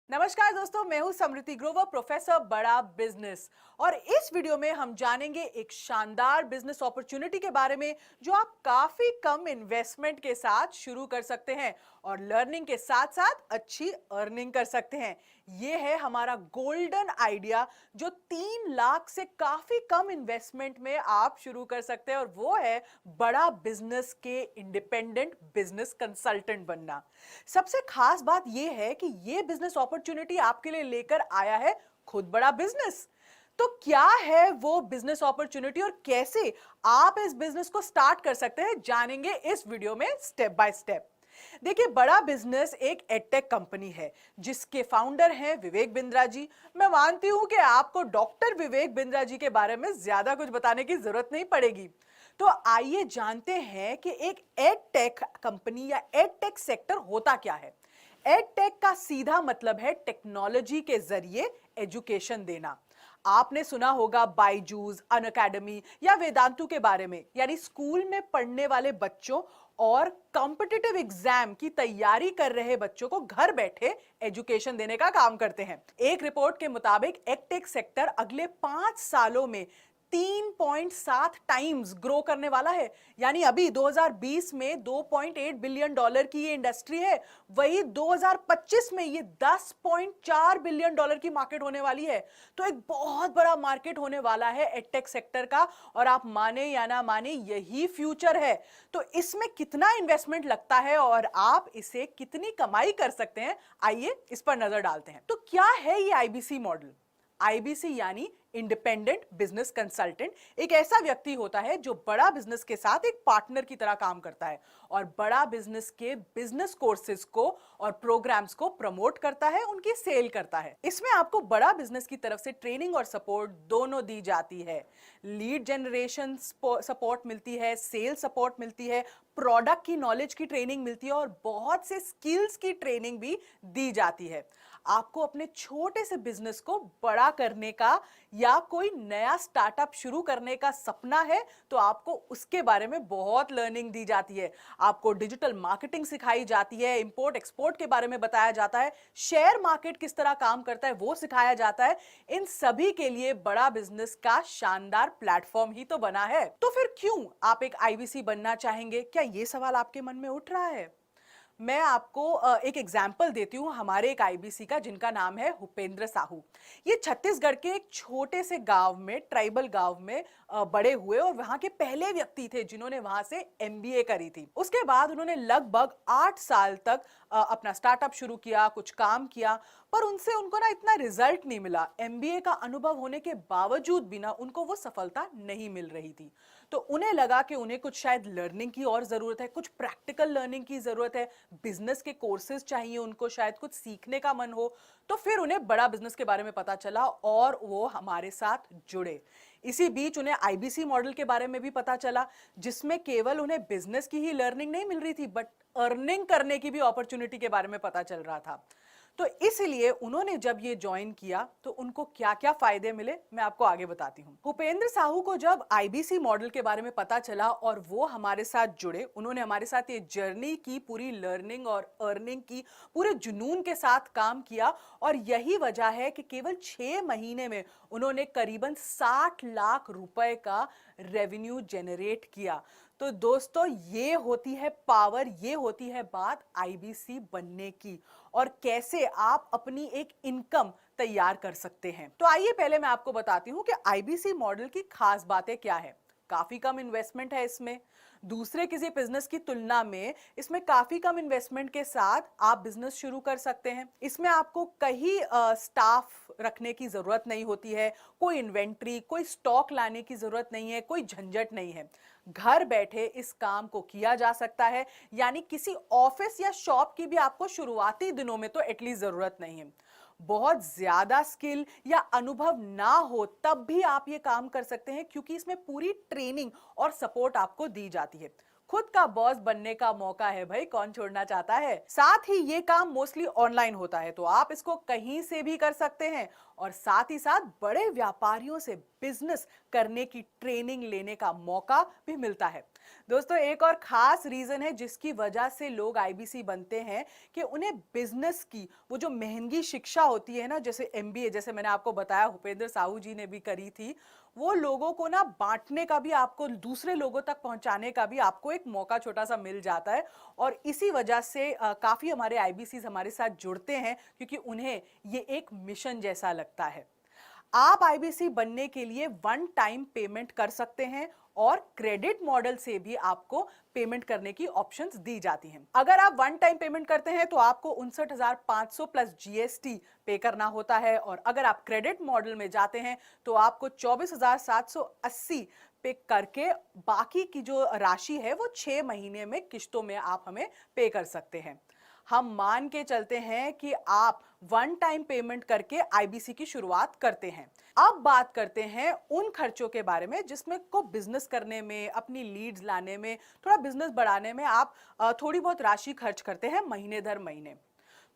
नमस्कार दोस्तों, मैं हूं समृति ग्रोवर, प्रोफेसर बड़ा बिजनेस। और इस वीडियो में हम जानेंगे एक शानदार बिजनेस अपॉर्चुनिटी के बारे में जो आप काफी कम इन्वेस्टमेंट के साथ शुरू कर सकते हैं और लर्निंग के साथ साथ अच्छी अर्निंग कर सकते हैं। ये है हमारा गोल्डन आइडिया जो 3 लाख से काफी कम इन्वेस्टमेंट में आप शुरू कर सकते हैं, और वो है बड़ा बिजनेस के इंडिपेंडेंट बिजनेस कंसल्टेंट बनना। सबसे खास बात यह है कि यह बिजनेस अपॉर्चुनिटी आपके लिए लेकर आया है खुद बड़ा बिजनेस। तो क्या है वो बिजनेस अपॉर्चुनिटी और कैसे आप इस बिजनेस को स्टार्ट कर सकते हैं, जानेंगे इस वीडियो में स्टेप बाय स्टेप। देखिए, बड़ा बिजनेस एक एडटेक कंपनी है जिसके फाउंडर हैं विवेक बिंद्रा जी। मैं मानती हूं कि आपको डॉक्टर विवेक बिंद्रा जी के बारे में ज्यादा कुछ बताने की जरूरत नहीं पड़ेगी। तो आइए जानते हैं कि एक एडटेक कंपनी या एडटेक सेक्टर होता क्या है। एडटेक का सीधा मतलब है टेक्नोलॉजी के जरिए एजुकेशन देना। आपने सुना होगा बायजूस, अनअकैडमी या वेदांतु के बारे में, यानी स्कूल में पढ़ने वाले बच्चों और कॉम्पिटिटिव एग्जाम की तैयारी कर रहे बच्चों को घर बैठे एजुकेशन देने का काम करते हैं। एक रिपोर्ट के मुताबिक एडटेक सेक्टर अगले 5 सालों में 3.7 टाइम्स ग्रो करने वाला है। यानी अभी 2020 में $2.8 बिलियन की ये इंडस्ट्री है, वही 2025 में ये $10.4 बिलियन की मार्केट होने वाली है। तो एक बहुत बड़ा मार्केट होने वाला है एडटेक सेक्टर का, और आप माने या ना माने यही फ्यूचर है। तो इसमें कितना इन्वेस्टमेंट लगता है और आप इसे कितनी कमाई कर सकते हैं, आइए इस पर नजर डालते हैं। तो क्या है ये आईबीसी मॉडल? आईबीसी यानी इंडिपेंडेंट बिजनेस कंसल्टेंट एक ऐसा व्यक्ति होता है जो बड़ा बिजनेस के साथ एक पार्टनर की तरह काम करता है और बड़ा बिजनेस के बिजनेस कोर्सेज को और प्रोग्राम्स को प्रमोट करता है, उनकी सेल करता है। इसमें आपको बड़ा बिजनेस की तरफ से ट्रेनिंग और सपोर्ट दोनों दी जाती है। लीड जनरेशन सपोर्ट मिलती है, सेल सपोर्ट मिलती है, प्रोडक्ट की नॉलेज की ट्रेनिंग मिलती है और बहुत से स्किल्स की ट्रेनिंग भी दी जाती है। आपको अपने छोटे से बिजनेस को बड़ा करने का या कोई नया स्टार्टअप शुरू करने का सपना है तो आपको उसके बारे में बहुत लर्निंग दी जाती है। आपको डिजिटल मार्केटिंग सिखाई जाती है, इंपोर्ट एक्सपोर्ट के बारे में बताया जाता है, शेयर मार्केट किस तरह काम करता है वो सिखाया जाता है। इन सभी के लिए बड़ा बिजनेस का शानदार प्लेटफॉर्म ही तो बना है। तो फिर क्यों आप एक आईबीसी बनना चाहेंगे? क्या ये सवाल आपके मन में उठ रहा है? मैं आपको एक एग्जाम्पल देती हूँ हमारे एक आईबीसी का, जिनका नाम है भूपेंद्र साहू। ये छत्तीसगढ़ के एक छोटे से गांव में, ट्राइबल गांव में बड़े हुए और वहां के पहले व्यक्ति थे जिन्होंने वहां से एमबीए करी थी। उसके बाद उन्होंने लगभग 8 साल तक अपना स्टार्टअप शुरू किया, कुछ काम किया, पर उनको ना इतना रिजल्ट नहीं मिला। एमबीए का अनुभव होने के बावजूद भी ना उनको वो सफलता नहीं मिल रही थी। तो उन्हें लगा कि उन्हें कुछ शायद लर्निंग की और जरूरत है, कुछ प्रैक्टिकल लर्निंग की जरूरत है, बिजनेस के कोर्सेज चाहिए, उनको शायद कुछ सीखने का मन हो। तो फिर उन्हें बड़ा बिजनेस के बारे में पता चला और वो हमारे साथ जुड़े। इसी बीच उन्हें आईबीसी मॉडल के बारे में भी पता चला, जिसमें केवल उन्हें बिजनेस की ही लर्निंग नहीं मिल रही थी, बट अर्निंग करने की भी अपॉर्चुनिटी के बारे में पता चल रहा था। तो इसलिए उन्होंने जब ये ज्वाइन किया तो उनको क्या क्या फायदे मिले, मैं आपको आगे बताती हूँ। भूपेंद्र साहू को जब आईबीसी मॉडल के बारे में पता चला और वो हमारे साथ जुड़े, उन्होंने हमारे साथ ये जर्नी की, पूरी लर्निंग और अर्निंग की, पूरे जुनून के साथ काम किया। और यही वजह है कि केवल 6 महीने में उन्होंने करीबन 60 लाख रुपए का रेवेन्यू जनरेट किया। तो दोस्तों, ये होती है पावर, ये होती है बात आईबीसी बनने की, और कैसे आप अपनी एक इनकम तैयार कर सकते हैं। तो आइए पहले मैं आपको बताती हूं कि आईबीसी मॉडल की खास बातें क्या है। काफी कम इन्वेस्टमेंट है इसमें, दूसरे किसी बिजनेस की तुलना में इसमें काफी कम इन्वेस्टमेंट के साथ आप बिजनेस शुरू कर सकते हैं। इसमें आपको कहीं स्टाफ रखने की जरूरत नहीं होती है, कोई इन्वेंट्री, कोई स्टॉक लाने की जरूरत नहीं है, कोई झंझट नहीं है। घर बैठे इस काम को किया जा सकता है, यानी किसी ऑफिस या शॉप की भी आपको शुरुआती दिनों में तो एटलीस्ट जरूरत नहीं है। बहुत ज्यादा स्किल या अनुभव ना हो तब भी आप ये काम कर सकते हैं, क्योंकि इसमें पूरी ट्रेनिंग और सपोर्ट आपको दी जाती है। खुद का बॉस बनने का मौका है भाई, कौन छोड़ना चाहता है। साथ ही ये काम मोस्टली ऑनलाइन होता है, तो आप इसको कहीं से भी कर सकते हैं और साथ ही साथ बड़े व्यापारियों से बिजनेस करने की ट्रेनिंग लेने का मौका भी मिलता है। दोस्तों, एक और खास रीजन है जिसकी वजह से लोग आईबीसी बनते हैं कि उन्हें बिजनेस की वो जो महंगी शिक्षा होती है ना, जैसे एमबीए, जैसे मैंने आपको बताया भूपेंद्र साहू जी ने भी करी थी, वो लोगों को ना बांटने का भी, आपको दूसरे लोगों तक पहुंचाने का भी आपको एक मौका छोटा सा मिल जाता है। और इसी वजह से काफी हमारे आईबीसी हमारे साथ जुड़ते हैं क्योंकि उन्हें ये एक मिशन जैसा लगता है। आप आईबीसी बनने के लिए वन टाइम पेमेंट कर सकते हैं और क्रेडिट मॉडल से भी आपको पेमेंट करने की ऑप्शंस दी जाती हैं। अगर आप वन टाइम पेमेंट करते हैं तो आपको 59,500 प्लस जीएसटी पे करना होता है और अगर आप क्रेडिट मॉडल में जाते हैं तो आपको 24,780 पे करके बाकी की जो राशि है वो 6 महीने में किश्तों में आप हमें पे कर सकते हैं। हम मान के चलते हैं कि आप वन टाइम पेमेंट करके आईबीसी की शुरुआत करते हैं। अब बात करते हैं उन खर्चों के बारे में जिसमें को बिजनेस करने में, अपनी लीड्स लाने में, थोड़ा बिजनेस बढ़ाने में आप थोड़ी बहुत राशि खर्च करते हैं महीने दर महीने।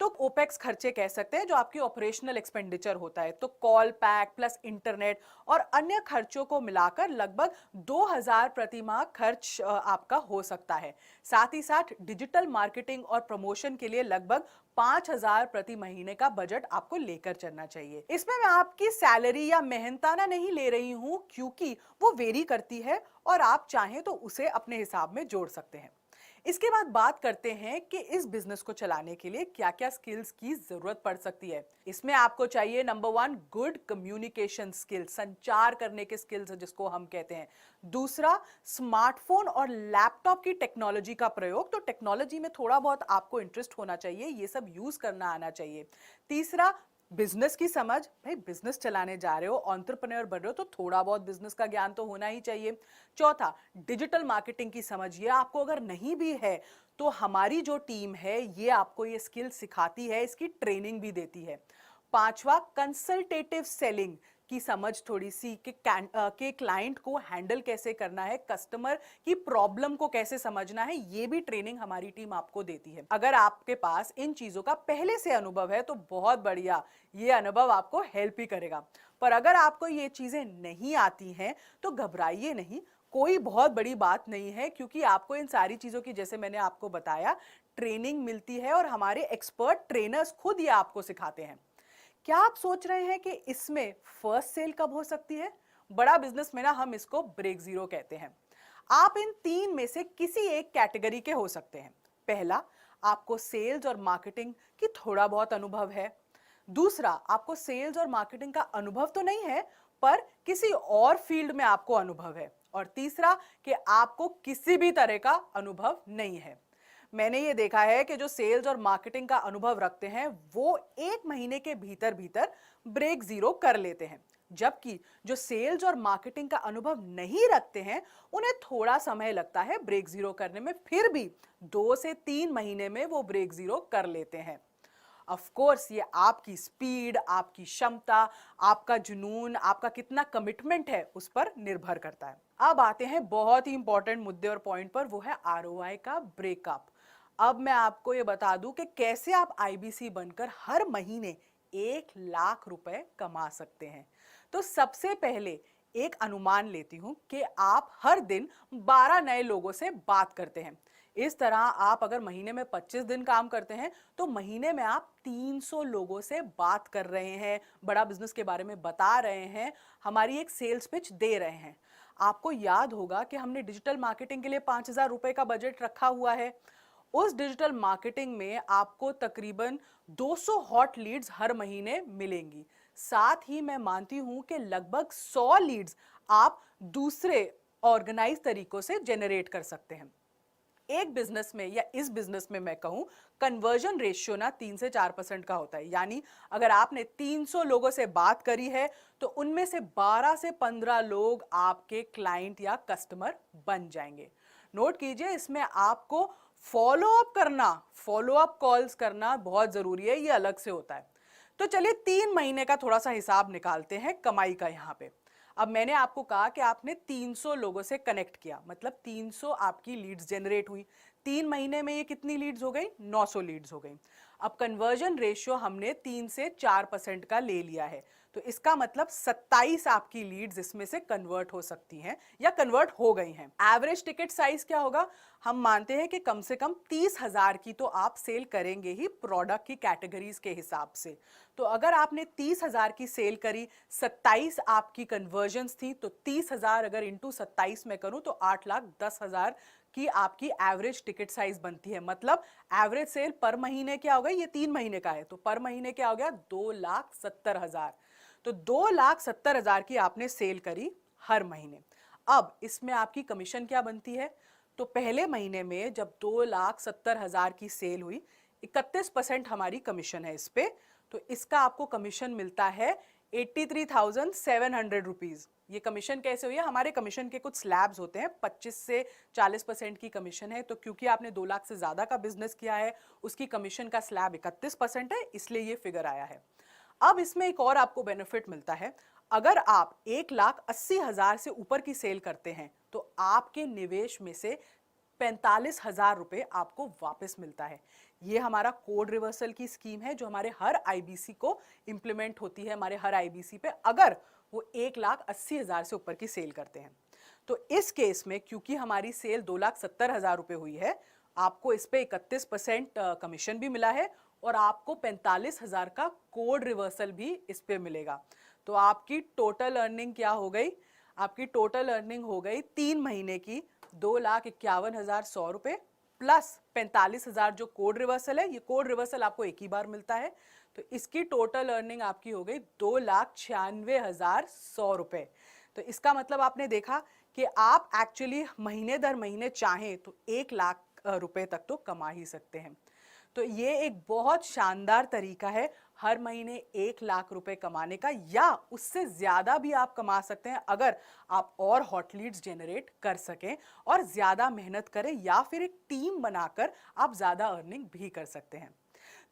तो ओपेक्स खर्चे कह सकते हैं जो आपकी ऑपरेशनल एक्सपेंडिचर होता है। तो कॉल पैक प्लस इंटरनेट और अन्य खर्चों को मिलाकर लगभग 2,000 प्रति माह खर्च आपका हो सकता है। साथ ही साथ डिजिटल मार्केटिंग और प्रमोशन के लिए लगभग 5,000 प्रति महीने का बजट आपको लेकर चलना चाहिए। इसमें मैं आपकी सैलरी या मेहनताना नहीं ले रही हूं क्योंकि वो वेरी करती है और आप चाहें तो उसे अपने हिसाब में जोड़ सकते हैं। इसके बाद बात करते हैं कि इस बिजनेस को चलाने के लिए क्या क्या स्किल्स की जरूरत पड़ सकती है। इसमें आपको चाहिए नंबर 1 गुड कम्युनिकेशन स्किल्स, संचार करने के स्किल्स जिसको हम कहते हैं। दूसरा, स्मार्टफोन और लैपटॉप की टेक्नोलॉजी का प्रयोग, तो टेक्नोलॉजी में थोड़ा बहुत आपको इंटरेस्ट होना चाहिए, ये सब यूज करना आना चाहिए। तीसरा, बिजनेस की समझ, भाई बिजनेस चलाने जा रहे हो, एंटरप्रेन्योर बन रहे हो तो थोड़ा बहुत बिजनेस का ज्ञान तो होना ही चाहिए। चौथा, डिजिटल मार्केटिंग की समझ, ये आपको अगर नहीं भी है तो हमारी जो टीम है ये आपको ये स्किल सिखाती है, इसकी ट्रेनिंग भी देती है। पांचवा, कंसल्टेटिव सेलिंग की समझ थोड़ी सी कि क्लाइंट को हैंडल कैसे करना है, कस्टमर की प्रॉब्लम को कैसे समझना है, ये भी ट्रेनिंग हमारी टीम आपको देती है। अगर आपके पास इन चीजों का पहले से अनुभव है तो बहुत बढ़िया, ये अनुभव आपको हेल्प ही करेगा। पर अगर आपको ये चीजें नहीं आती हैं तो घबराइए नहीं, कोई बहुत बड़ी बात नहीं है क्योंकि आपको इन सारी चीजों की, जैसे मैंने आपको बताया, ट्रेनिंग मिलती है और हमारे एक्सपर्ट ट्रेनर्स खुद ये आपको सिखाते हैं। क्या आप सोच रहे हैं कि इसमें फर्स्ट सेल कब हो सकती है? बड़ा बिजनेस में ना हम इसको ब्रेक जीरो कहते हैं। आप इन तीन में से किसी एक कैटेगरी के हो सकते हैं। पहला, आपको सेल्स और मार्केटिंग की थोड़ा बहुत अनुभव है। दूसरा, आपको सेल्स और मार्केटिंग का अनुभव तो नहीं है पर किसी और फील्ड में आपको अनुभव है। और तीसरा, कि आपको किसी भी तरह का अनुभव नहीं है। मैंने ये देखा है कि जो सेल्स और मार्केटिंग का अनुभव रखते हैं वो 1 महीने के भीतर भीतर ब्रेक जीरो कर लेते हैं, जबकि जो सेल्स और मार्केटिंग का अनुभव नहीं रखते हैं उन्हें थोड़ा समय लगता है ब्रेक जीरो करने में, फिर भी 2 से 3 महीने में वो ब्रेक जीरो कर लेते हैं। ऑफ कोर्स ये आपकी स्पीड, आपकी क्षमता, आपका जुनून, आपका कितना कमिटमेंट है उस पर निर्भर करता है। अब आते हैं बहुत ही इंपॉर्टेंट मुद्दे और पॉइंट पर, वो है आरओआई का ब्रेकअप। अब मैं आपको ये बता दूं कि कैसे आप आईबीसी बनकर हर महीने 1,00,000 रुपए कमा सकते हैं। तो सबसे पहले एक अनुमान लेती हूं कि आप हर दिन 12 नए लोगों से बात करते हैं। इस तरह आप अगर महीने में 25 दिन काम करते हैं तो महीने में आप 300 लोगों से बात कर रहे हैं, बड़ा बिजनेस के बारे में बता रहे हैं, हमारी एक सेल्स पिच दे रहे हैं। आपको याद होगा कि हमने डिजिटल मार्केटिंग के लिए 5,000 रुपए का बजट रखा हुआ है। उस डिजिटल मार्केटिंग में आपको तकरीबन 200 हॉट लीड्स हर महीने मिलेंगी। साथ ही मैं मानती हूं कि लगभग 100 लीड्स आप दूसरे ऑर्गेनाइज तरीकों से जनरेट कर सकते हैं। एक बिजनेस में या इस बिजनेस में मैं कहूं, कन्वर्जन रेशियो ना 3 से 4% का होता है। यानी अगर आपने 300 लोगों से बात करी है तो उनमें से 12 से 15 लोग आपके क्लाइंट या कस्टमर बन जाएंगे। नोट कीजिए, इसमें आपको फॉलो अप करना, फॉलो अप कॉल्स करना बहुत जरूरी है, ये अलग से होता है। तो चलिए 3 महीने का थोड़ा सा हिसाब निकालते हैं कमाई का। यहाँ पे अब मैंने आपको कहा कि आपने 300 लोगों से कनेक्ट किया, मतलब 300 आपकी लीड्स जनरेट हुई। 3 महीने में ये कितनी लीड्स हो गई? 900 लीड्स हो गई। अब कन्वर्जन रेशियो हमने 3 से 4% का ले लिया है, तो इसका मतलब 27 आपकी लीड्स इसमें से कन्वर्ट हो सकती हैं या कन्वर्ट हो गई हैं। एवरेज टिकट साइज क्या होगा? हम मानते हैं कि कम से कम 30,000 की तो आप सेल करेंगे ही प्रोडक्ट की कैटेगरीज के हिसाब से। तो अगर आपने 30,000 की सेल करी, 27 आपकी कन्वर्जन्स थी, तो 30,000 अगर इंटू 27 में करूं तो 8,10,000 की आपकी एवरेज टिकट साइज बनती है। मतलब एवरेज सेल पर महीने क्या हो गई? ये 3 महीने का है, तो पर महीने क्या हो गया? 2,70,000। तो 2,70,000 की आपने सेल करी हर महीने। अब इसमें आपकी कमीशन क्या बनती है? तो पहले महीने में जब 2,70,000 की सेल हुई, 31% हमारी कमीशन है इस पे, तो इसका आपको कमीशन मिलता है 83,700 रुपीज। ये कमीशन कैसे हुई है? हमारे कमीशन के कुछ स्लैब्स होते हैं, 25 से 40% की कमीशन है, तो क्योंकि आपने 2 लाख से ज्यादा का बिजनेस किया है, उसकी कमीशन का स्लैब 31% है, इसलिए ये फिगर आया है। अब इसमें एक और आपको बेनिफिट मिलता है। अगर आप 1,80,000 से ऊपर की सेल करते हैं तो आपके निवेश में से 45,000 रुपए आपको वापस मिलता है। ये हमारा कोड रिवर्सल की स्कीम है जो हमारे हर आईबीसी को इंप्लीमेंट होती है, हमारे हर आईबीसी पे, अगर वो 1,80,000 से ऊपर की सेल करते हैं। तो इस केस में क्योंकि हमारी सेल 2,70,000 रुपए हुई है, आपको इस पे 31% कमीशन भी मिला है और आपको 45,000 का कोड रिवर्सल भी इस पे मिलेगा। तो आपकी टोटल अर्निंग क्या हो गई? आपकी टोटल अर्निंग हो गई 3 महीने की 2,51,100 रुपए प्लस 45,000 जो कोड रिवर्सल है। ये कोड रिवर्सल आपको एक ही बार मिलता है, तो इसकी टोटल अर्निंग आपकी हो गई 2,96,100 रुपए। तो इसका मतलब आपने देखा कि आप एक्चुअली महीने दर महीने चाहें तो 1 लाख रुपए तक तो कमा ही सकते हैं। तो ये एक बहुत शानदार तरीका है हर महीने 1 लाख रुपए कमाने का, या उससे ज्यादा भी आप कमा सकते हैं अगर आप और हॉट लीड्स जनरेट कर सकें और ज्यादा मेहनत करें, या फिर एक टीम बनाकर आप ज्यादा अर्निंग भी कर सकते हैं।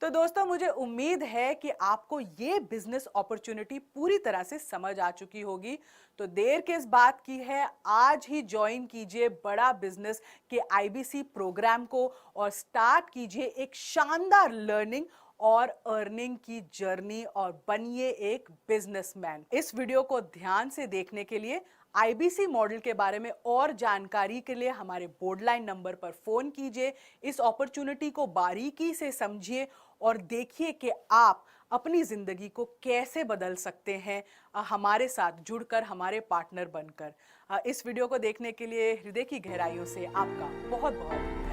तो दोस्तों, मुझे उम्मीद है कि आपको ये बिजनेस अपॉर्चुनिटी पूरी तरह से समझ आ चुकी होगी। तो देर किस बात की है, आज ही ज्वाइन कीजिए बड़ा बिजनेस के आईबीसी प्रोग्राम को और स्टार्ट कीजिए एक शानदार लर्निंग और अर्निंग की जर्नी और बनिए एक बिजनेसमैन। इस वीडियो को ध्यान से देखने के लिए, आईबीसी मॉडल के बारे में और जानकारी के लिए हमारे बोर्डलाइन नंबर पर फोन कीजिए। इस अपॉर्चुनिटी को बारीकी से समझिए और देखिए कि आप अपनी जिंदगी को कैसे बदल सकते हैं हमारे साथ जुड़कर, हमारे पार्टनर बनकर। इस वीडियो को देखने के लिए हृदय की गहराइयों से आपका बहुत बहुत